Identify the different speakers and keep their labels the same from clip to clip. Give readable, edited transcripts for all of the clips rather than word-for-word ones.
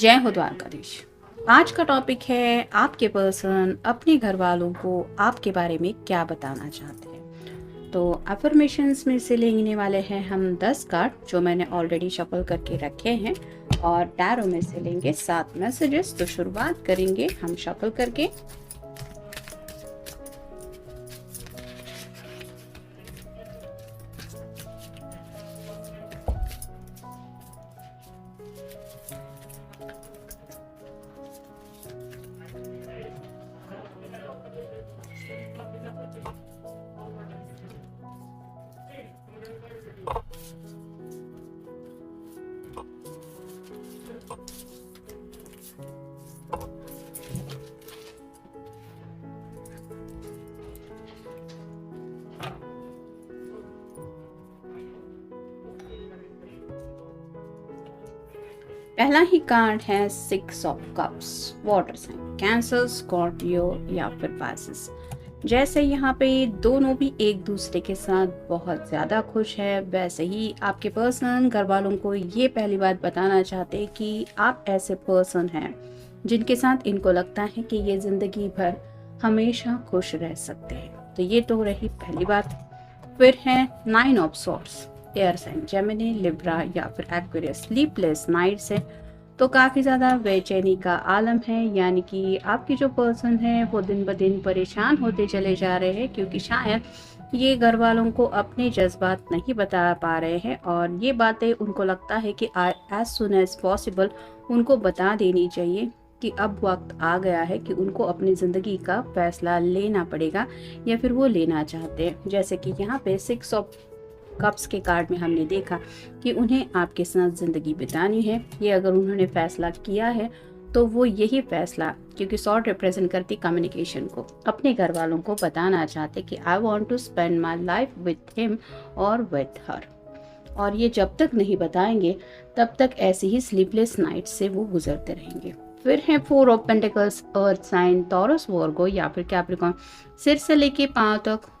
Speaker 1: जय हो द्वारकाधीश। आज का टॉपिक है आपके पर्सन अपने घर वालों को आपके बारे में क्या बताना चाहते हैं। तो अफर्मेशंस में से लेने वाले हैं हम 10 कार्ड जो मैंने ऑलरेडी शफल करके रखे हैं और टैरो में से लेंगे 7 मैसेजेस। तो शुरुआत करेंगे हम शफल करके। पहला ही कार्ड है 6 of cups, water sign, Cancer, Scorpio या फिर पाइसेस। जैसे यहाँ पे दोनों भी एक दूसरे के साथ बहुत ज़्यादा खुश है, वैसे ही आपके पर्सन घर वालों को ये पहली बात बताना चाहते हैं कि आप ऐसे पर्सन हैं जिनके साथ इनको लगता है कि ये ज़िंदगी भर हमेशा खुश रह सकते हैं। तो ये तो रही पहली बात। फिर है 9 of swords, air sign, Gemini, Libra या फिर एक्वेरियस। स्लीपलेस नाइट्स है तो काफ़ी ज़्यादा बेचैनी का आलम है, यानी कि आपकी जो पर्सन है वो दिन ब दिन परेशान होते चले जा रहे हैं क्योंकि शायद ये घर वालों को अपने जज्बात नहीं बता पा रहे हैं और ये बातें उनको लगता है कि एज सुन एज पॉसिबल उनको बता देनी चाहिए कि अब वक्त आ गया है कि उनको अपनी ज़िंदगी का फैसला लेना पड़ेगा या फिर वो लेना चाहते हैं। जैसे कि यहाँ पे 6 ऑफ कप्स के कार्ड में हमने देखा कि उन्हें आपके साथ ज़िंदगी बितानी है। ये अगर उन्होंने फैसला किया है तो वो यही फैसला, क्योंकि सॉर्ड रिप्रेजेंट करती कम्युनिकेशन को, अपने घर वालों को बताना चाहते कि I want to spend my life with him और विथ हर। और ये जब तक नहीं बताएंगे तब तक ऐसे ही स्लीपलेस नाइट से वो गुजरते रहेंगे। फिर है 4 of pentacles, earth sign, Taurus, Virgo या फिर कैप्रिकॉर्न। सिर से लेके पांव तक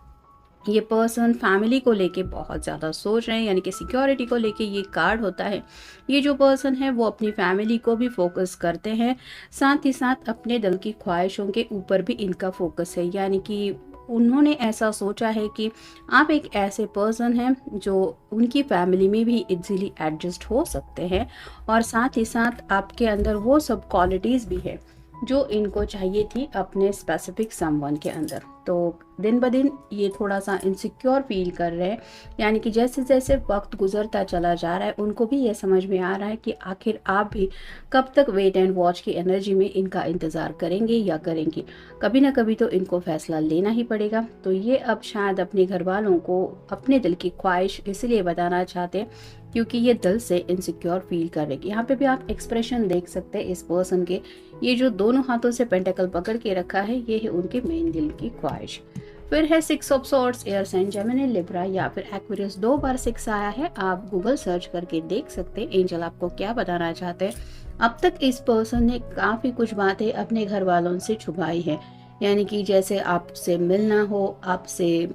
Speaker 1: ये पर्सन फैमिली को लेके बहुत ज़्यादा सोच रहे हैं, यानी कि सिक्योरिटी को लेके ये कार्ड होता है। ये जो पर्सन है वो अपनी फैमिली को भी फोकस करते हैं, साथ ही साथ अपने दिल की ख्वाहिशों के ऊपर भी इनका फोकस है, यानी कि उन्होंने ऐसा सोचा है कि आप एक ऐसे पर्सन हैं जो उनकी फैमिली में भी इजीली एडजस्ट हो सकते हैं और साथ ही साथ आपके अंदर वो सब क्वालिटीज़ भी है जो इनको चाहिए थी अपने स्पेसिफिक समवन के अंदर। तो दिन ब दिन ये थोड़ा सा इनसिक्योर फील कर रहे हैं, यानी कि जैसे जैसे वक्त गुजरता चला जा रहा है उनको भी ये समझ में आ रहा है कि आखिर आप भी कब तक वेट एंड वॉच की एनर्जी में इनका इंतज़ार करेंगे या करेंगी। कभी ना कभी तो इनको फैसला लेना ही पड़ेगा। तो ये अब शायद अपने घर वालों को अपने दिल की ख्वाहिश इसलिए बताना चाहते हैं क्योंकि ये दिल से इनसिक्योर फील कर रहे हैं। यहाँ पे भी आप एक्सप्रेशन देख सकते हैं इस पर्सन के, ये जो दोनों हाथों से पेंटेकल पकड़ के रखा है ये है उनके मेन दिल की ख्वाहिश। फिर है 6 of swords, air sign, Gemini, Libra या फिर एक्वेरियस। 2 बार 6 आया है, आप गूगल सर्च करके देख सकते हैं एंजल आपको क्या बताना चाहते हैं। अब तक इस पर्सन ने काफ़ी कुछ बातें अपने घर वालों से छुपाई है, यानी कि जैसे आपसे मिलना हो, आपसे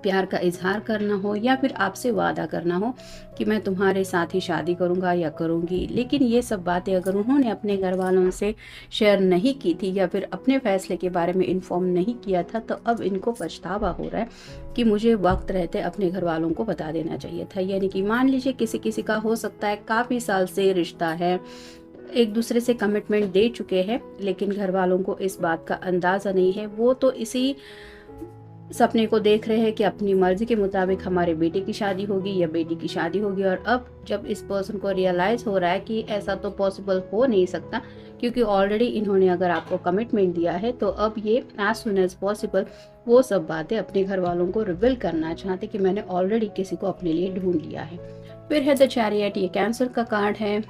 Speaker 1: प्यार का इजहार करना हो या फिर आपसे वादा करना हो कि मैं तुम्हारे साथ ही शादी करूंगा या करूंगी। लेकिन ये सब बातें अगर उन्होंने अपने घर वालों से शेयर नहीं की थी या फिर अपने फैसले के बारे में इन्फॉर्म नहीं किया था तो अब इनको पछतावा हो रहा है कि मुझे वक्त रहते अपने घर वालों को बता देना चाहिए था। यानी कि मान लीजिए किसी किसी का हो सकता है काफ़ी साल से रिश्ता है, एक दूसरे से कमिटमेंट दे चुके हैं, लेकिन घर वालों को इस बात का अंदाज़ा नहीं है। वो तो इसी सपने को देख रहे हैं कि अपनी मर्जी के मुताबिक हमारे बेटे की शादी होगी या बेटी की शादी होगी। और अब जब इस पर्सन को रियलाइज़ हो रहा है कि ऐसा तो पॉसिबल हो नहीं सकता क्योंकि ऑलरेडी इन्होंने अगर आपको कमिटमेंट दिया है, तो अब ये एज सुन एज पॉसिबल वो सब बातें अपने घर वालों को रिवील करना चाहते कि मैंने ऑलरेडी किसी को अपने लिए ढूंढ लिया है। फिर है द चैरियट, ये कैंसर का कार्ड है,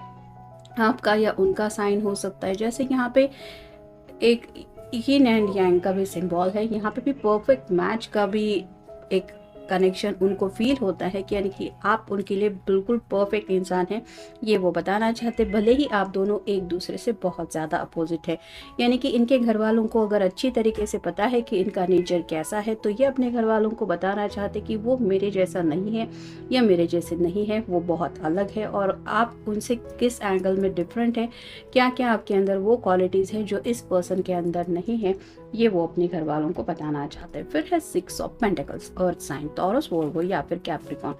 Speaker 1: आपका या उनका साइन हो सकता है। जैसे यहाँ पे एक यिन एंड यांग का भी सिंबल है, यहाँ पे भी परफेक्ट मैच का भी एक कनेक्शन उनको फील होता है कि यानी कि आप उनके लिए बिल्कुल परफेक्ट इंसान हैं, ये वो बताना चाहते, भले ही आप दोनों एक दूसरे से बहुत ज़्यादा अपोजिट है। यानी कि इनके घर वालों को अगर अच्छी तरीके से पता है कि इनका नेचर कैसा है, तो ये अपने घर वालों को बताना चाहते कि वो मेरे जैसा नहीं है या मेरे जैसे नहीं है, वो बहुत अलग है और आप उनसे किस एंगल में डिफरेंट है, क्या क्या आपके अंदर वो क्वालिटीज़ हैं जो इस पर्सन के अंदर नहीं है, ये वो अपने घर वालों को बताना चाहते हैं। फिर है 6 of pentacles, earth sign, Taurus, Virgo या फिर कैप्रिकॉर्न।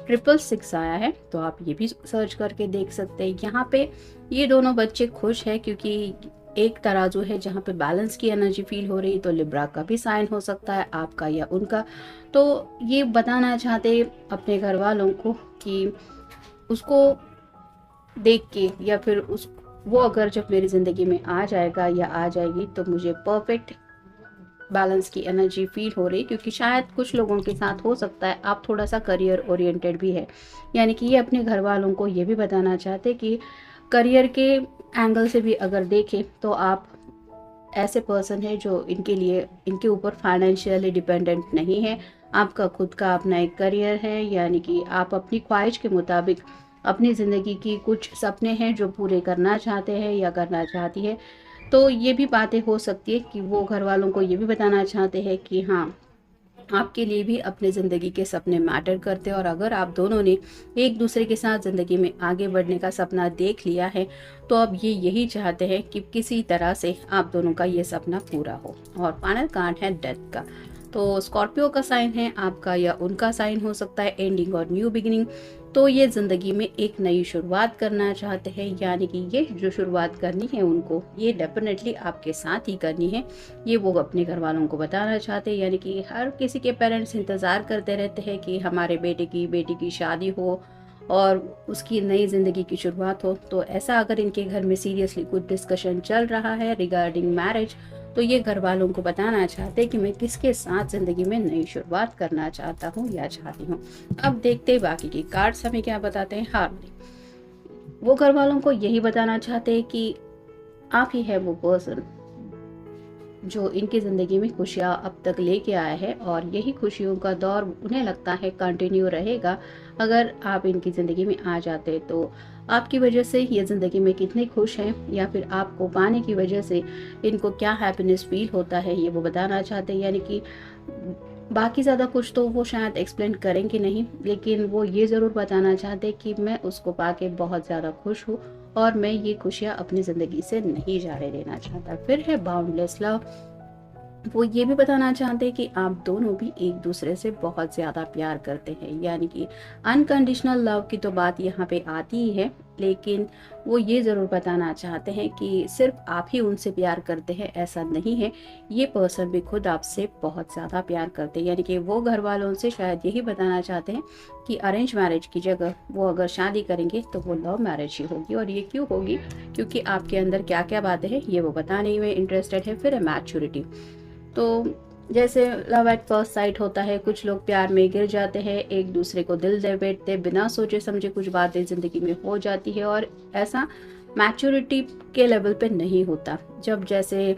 Speaker 1: 666 आया है, तो आप ये भी सर्च करके देख सकते हैं। यहाँ पे ये दोनों बच्चे खुश हैं क्योंकि एक तराजू है जहाँ पे बैलेंस की एनर्जी फील हो रही, तो लिब्रा का भी साइन हो सकता है, आपका या उनका। तो ये बताना चाहते अपने घर वालों को कि उसको देख के या फिर उस वो अगर जब मेरी ज़िंदगी में आ जाएगा या आ जाएगी तो मुझे परफेक्ट बैलेंस की एनर्जी फील हो रही, क्योंकि शायद कुछ लोगों के साथ हो सकता है आप थोड़ा सा करियर ओरिएंटेड भी है। यानी कि ये अपने घर वालों को ये भी बताना चाहते कि करियर के एंगल से भी अगर देखें तो आप ऐसे पर्सन है जो इनके लिए इनके ऊपर फाइनेंशियली डिपेंडेंट नहीं है। आपका खुद का अपना एक करियर है, यानी कि आप अपनी ख्वाहिश के मुताबिक अपनी ज़िंदगी की कुछ सपने हैं जो पूरे करना चाहते हैं या करना चाहती है। तो ये भी बातें हो सकती है कि वो घर वालों को ये भी बताना चाहते हैं कि हाँ, आपके लिए भी अपने ज़िंदगी के सपने मैटर करते हैं और अगर आप दोनों ने एक दूसरे के साथ ज़िंदगी में आगे बढ़ने का सपना देख लिया है, तो अब ये यही चाहते हैं कि किसी तरह से आप दोनों का ये सपना पूरा हो। और फाइनल कार्ड है डेथ का। तो स्कॉर्पियो का साइन है, आपका या उनका साइन हो सकता है एंडिंग और न्यू बिगिनिंग। तो ये ज़िंदगी में एक नई शुरुआत करना चाहते हैं, यानी कि ये जो शुरुआत करनी है उनको, ये डेफिनेटली आपके साथ ही करनी है, ये वो अपने घर वालों को बताना चाहते हैं। यानी कि हर किसी के पेरेंट्स इंतज़ार करते रहते हैं कि हमारे बेटी की शादी हो और उसकी नई ज़िंदगी की शुरुआत हो। तो ऐसा अगर इनके घर में सीरियसली कुछ डिस्कशन चल रहा है रिगार्डिंग मैरिज, तो ये घर वालों को बताना चाहते हैं कि मैं किसके साथ ज़िंदगी में नई शुरुआत करना चाहता हूँ या चाहती हूँ। अब देखते हैं बाकी की कार्ड्स हमें क्या बताते हैं। हार्मनी, वो घर वालों को यही बताना चाहते हैं कि आप ही है वो पर्सन जो इनकी ज़िंदगी में खुशियाँ अब तक लेके आया है और यही खुशियों का दौर उन्हें लगता है कंटिन्यू रहेगा अगर आप इनकी ज़िंदगी में आ जाते। तो आपकी वजह से ये ज़िंदगी में कितने खुश हैं या फिर आपको पाने की वजह से इनको क्या हैप्पीनेस फील होता है, ये वो बताना चाहते हैं। यानी कि बाकी ज़्यादा कुछ तो वो शायद एक्सप्लेन करेंगे नहीं, लेकिन वो ये ज़रूर बताना चाहते कि मैं उसको पाके बहुत ज़्यादा खुश हूँ और मैं ये खुशियाँ अपनी ज़िंदगी से नहीं जाने देना चाहता। फिर है बाउंडलेस लव, वो ये भी बताना चाहते हैं कि आप दोनों भी एक दूसरे से बहुत ज़्यादा प्यार करते हैं। यानी कि अनकंडीशनल लव की तो बात यहाँ पे आती ही है, लेकिन वो ये ज़रूर बताना चाहते हैं कि सिर्फ आप ही उनसे प्यार करते हैं ऐसा नहीं है, ये पर्सन भी खुद आपसे बहुत ज़्यादा प्यार करते हैं। यानी कि वो घर वालों से शायद यही बताना चाहते हैं कि अरेंज मैरिज की जगह वो अगर शादी करेंगे तो वो लव मैरिज ही होगी। और ये क्यों होगी, क्योंकि आपके अंदर क्या क्या बातें हैं ये वो बताने में इंटरेस्टेड है। फिर है मैच्योरिटी, तो जैसे लव एट फर्स्ट साइट होता है, कुछ लोग प्यार में गिर जाते हैं, एक दूसरे को दिल दे बैठते, बिना सोचे समझे कुछ बातें ज़िंदगी में हो जाती है और ऐसा मैच्योरिटी के लेवल पे नहीं होता। जब जैसे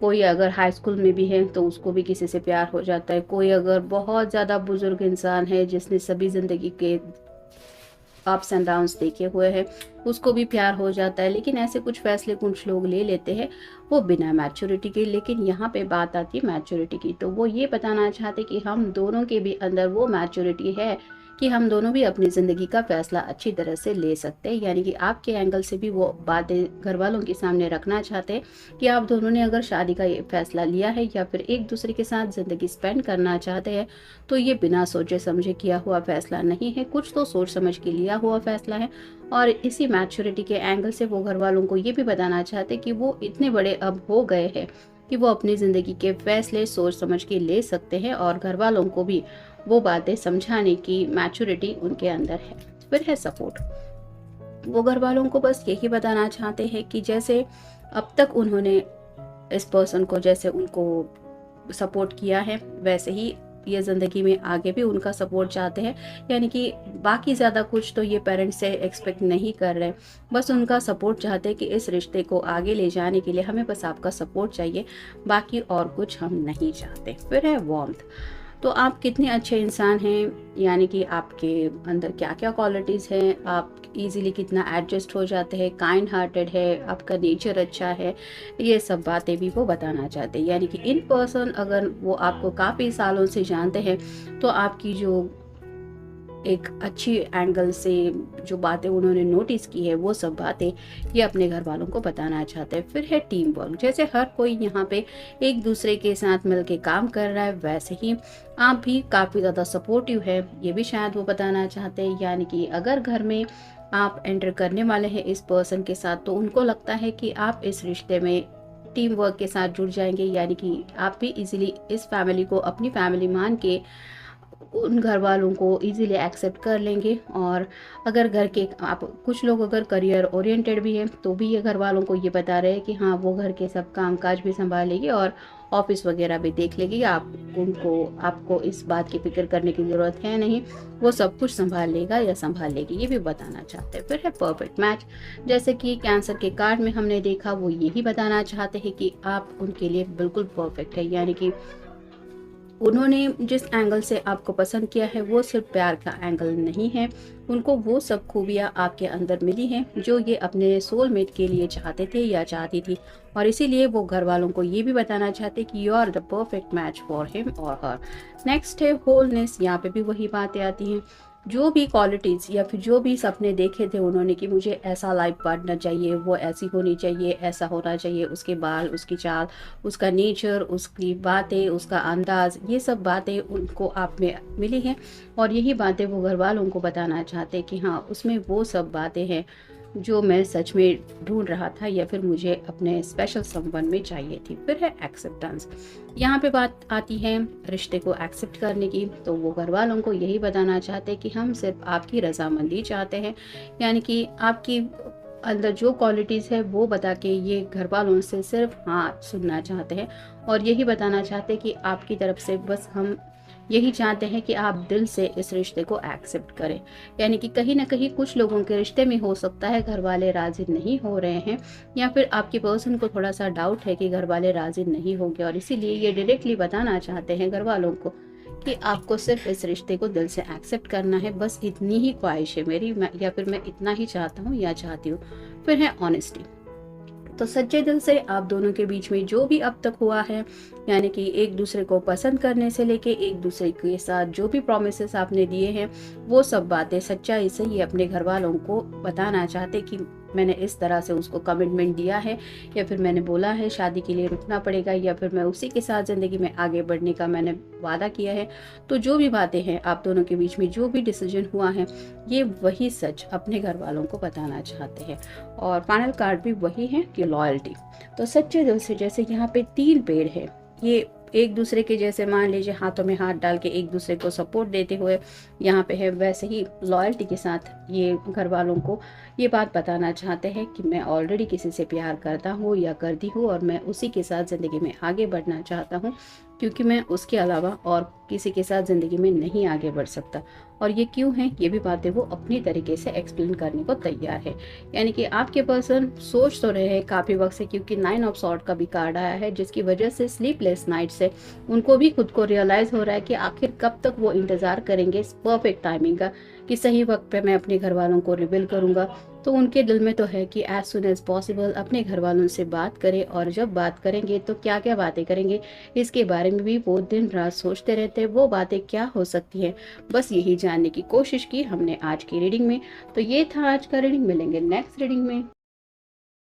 Speaker 1: कोई अगर हाई स्कूल में भी है तो उसको भी किसी से प्यार हो जाता है, कोई अगर बहुत ज़्यादा बुजुर्ग इंसान है जिसने सभी ज़िंदगी के अप्स एंड डाउन्स देखे हुए हैं, उसको भी प्यार हो जाता है। लेकिन ऐसे कुछ फैसले कुछ लोग ले लेते हैं वो बिना मैच्योरिटी के। लेकिन यहाँ पे बात आती है मैच्योरिटी की, तो वो ये बताना चाहते कि हम दोनों के भी अंदर वो मैच्योरिटी है कि हम दोनों भी अपनी ज़िंदगी का फैसला अच्छी तरह से ले सकते हैं। यानी कि आपके एंगल से भी वो बातें घर वालों के सामने रखना चाहते हैं कि आप दोनों ने अगर शादी का ये फैसला लिया है या फिर एक दूसरे के साथ ज़िंदगी स्पेंड करना चाहते हैं, तो ये बिना सोचे समझे किया हुआ फैसला नहीं है, कुछ तो सोच समझ के लिया हुआ फैसला है। और इसी मैच्योरिटी के एंगल से वो घर वालों को ये भी बताना चाहते कि वो इतने बड़े अब हो गए हैं कि वो अपनी ज़िंदगी के फैसले सोच समझ के ले सकते हैं और घर वालों को भी वो बातें समझाने की मैच्योरिटी उनके अंदर है। फिर है सपोर्ट, वो घर वालों को बस यही बताना चाहते हैं कि जैसे अब तक उन्होंने इस पर्सन को जैसे उनको सपोर्ट किया है, वैसे ही ये ज़िंदगी में आगे भी उनका सपोर्ट चाहते हैं। यानी कि बाकी ज़्यादा कुछ तो ये पेरेंट्स से एक्सपेक्ट नहीं कर रहे, बस उनका सपोर्ट चाहते हैं कि इस रिश्ते को आगे ले जाने के लिए हमें बस आपका सपोर्ट चाहिए, बाकी और कुछ हम नहीं चाहते। फिर है वार्मथ, तो आप कितने अच्छे इंसान हैं, यानी कि आपके अंदर क्या क्या क्वालिटीज़ हैं, आप इजीली कितना एडजस्ट हो जाते हैं, काइंड हार्टेड है, आपका नेचर अच्छा है, ये सब बातें भी वो बताना चाहते हैं। यानी कि इन पर्सन अगर वो आपको काफ़ी सालों से जानते हैं तो आपकी जो एक अच्छी एंगल से जो बातें उन्होंने नोटिस की है वो सब बातें ये अपने घर वालों को बताना चाहते हैं। फिर है टीम वर्क, जैसे हर कोई यहाँ पे एक दूसरे के साथ मिलके काम कर रहा है, वैसे ही आप भी काफ़ी ज़्यादा सपोर्टिव है, ये भी शायद वो बताना चाहते हैं। यानी कि अगर घर में आप एंटर करने वाले हैं इस पर्सन के साथ तो उनको लगता है कि आप इस रिश्ते में टीम वर्क के साथ जुड़ जाएंगे, यानी कि आप भी इजीली इस फैमिली को अपनी फैमिली मान के उन घर वालों को इजीली एक्सेप्ट कर लेंगे। और अगर घर के आप कुछ लोग अगर करियर ओरिएंटेड भी हैं तो भी ये घर वालों को ये बता रहे हैं कि हाँ वो घर के सब काम काज भी संभाल लेगी और ऑफिस वगैरह भी देख लेगी, आप उनको आपको इस बात की फिक्र करने की ज़रूरत है नहीं, वो सब कुछ संभाल लेगा या संभाल लेगी, ये भी बताना चाहते हैं। फिर है परफेक्ट मैच, जैसे कि कैंसर के कार्ड में हमने देखा वो यही बताना चाहते हैं कि आप उनके लिए बिल्कुल परफेक्ट है। यानी कि उन्होंने जिस एंगल से आपको पसंद किया है वो सिर्फ प्यार का एंगल नहीं है, उनको वो सब खूबियाँ आपके अंदर मिली हैं जो ये अपने सोलमेट के लिए चाहते थे या चाहती थी, और इसीलिए वो घर वालों को ये भी बताना चाहते कि you are the perfect match for him और हर। नेक्स्ट है होलनेस, यहाँ पे भी वही बातें आती हैं, जो भी क्वालिटीज़ या फिर जो भी सपने देखे थे उन्होंने कि मुझे ऐसा लाइफ पार्टनर चाहिए, वो ऐसी होनी चाहिए, ऐसा होना चाहिए, उसके बाल, उसकी चाल, उसका नेचर, उसकी बातें, उसका अंदाज़, ये सब बातें उनको आप में मिली हैं। और यही बातें वो घर वालों को बताना चाहते हैं कि हाँ उसमें वो सब बातें हैं जो मैं सच में ढूंढ रहा था या फिर मुझे अपने स्पेशल समवन में चाहिए थी। फिर है एक्सेप्टेंस, यहाँ पे बात आती है रिश्ते को एक्सेप्ट करने की, तो वो घर वालों को यही बताना चाहते हैं कि हम सिर्फ आपकी रजामंदी चाहते हैं, यानी कि आपकी अंदर जो क्वालिटीज़ है वो बता के ये घर वालों से सिर्फ हाँ सुनना चाहते हैं, और यही बताना चाहते हैं कि आपकी तरफ से बस हम यही चाहते हैं कि आप दिल से इस रिश्ते को एक्सेप्ट करें। यानी कि कहीं ना कहीं कुछ लोगों के रिश्ते में हो सकता है घर वाले राजी नहीं हो रहे हैं, या फिर आपके पर्सन को थोड़ा सा डाउट है कि घर वाले राजी नहीं होंगे, और इसीलिए ये डायरेक्टली बताना चाहते हैं घर वालों को कि आपको सिर्फ इस रिश्ते को दिल से एक्सेप्ट करना है, बस इतनी ही ख्वाहिश है मेरी, या फिर मैं इतना ही चाहता हूँ या चाहती हूँ। फिर है ऑनेस्टी, तो सच्चे दिल से आप दोनों के बीच में जो भी अब तक हुआ है, यानी कि एक दूसरे को पसंद करने से लेके एक दूसरे के साथ जो भी प्रॉमिसेस आपने दिए हैं वो सब बातें सच्चाई से ये अपने घर वालों को बताना चाहते कि मैंने इस तरह से उसको कमिटमेंट दिया है, या फिर मैंने बोला है शादी के लिए रुकना पड़ेगा, या फिर मैं उसी के साथ ज़िंदगी में आगे बढ़ने का मैंने वादा किया है। तो जो भी बातें हैं आप दोनों के बीच में जो भी डिसीजन हुआ है ये वही सच अपने घर वालों को बताना चाहते हैं। और फाइनल कार्ड भी वही है कि लॉयल्टी, तो सच्चे दिल से, जैसे यहाँ पे 3 पेड़ है, ये एक दूसरे के जैसे मान लीजिए हाथों में हाथ डाल के एक दूसरे को सपोर्ट देते हुए यहाँ पे है, वैसे ही लॉयल्टी के साथ ये घर वालों को ये बात बताना चाहते हैं कि मैं ऑलरेडी किसी से प्यार करता हूँ या करती हूँ और मैं उसी के साथ ज़िंदगी में आगे बढ़ना चाहता हूँ, क्योंकि मैं उसके अलावा और किसी के साथ ज़िंदगी में नहीं आगे बढ़ सकता। और ये क्यों है, ये भी बातें वो अपनी तरीके से एक्सप्लेन करने को तैयार है। यानी कि आपके पर्सन सोच तो रहे हैं काफ़ी वक्त से, क्योंकि 9 ऑफ सॉर्ड का भी कार्ड आया है, जिसकी वजह से स्लीपलेस नाइट से उनको भी खुद को रियलाइज़ हो रहा है कि आखिर कब तक वो इंतज़ार करेंगे परफेक्ट टाइमिंग का कि सही वक्त पे मैं अपने घर वालों को रिवील करूँगा। तो उनके दिल में तो है कि एज सुन एज पॉसिबल अपने घर वालों से बात करें, और जब बात करेंगे तो क्या क्या बातें करेंगे इसके बारे में भी वो दिन रात सोचते रहते हैं। वो बातें क्या हो सकती हैं, बस यही जानने की कोशिश की हमने आज की रीडिंग में। तो ये था आज का रीडिंग, मिलेंगे नेक्स्ट रीडिंग में।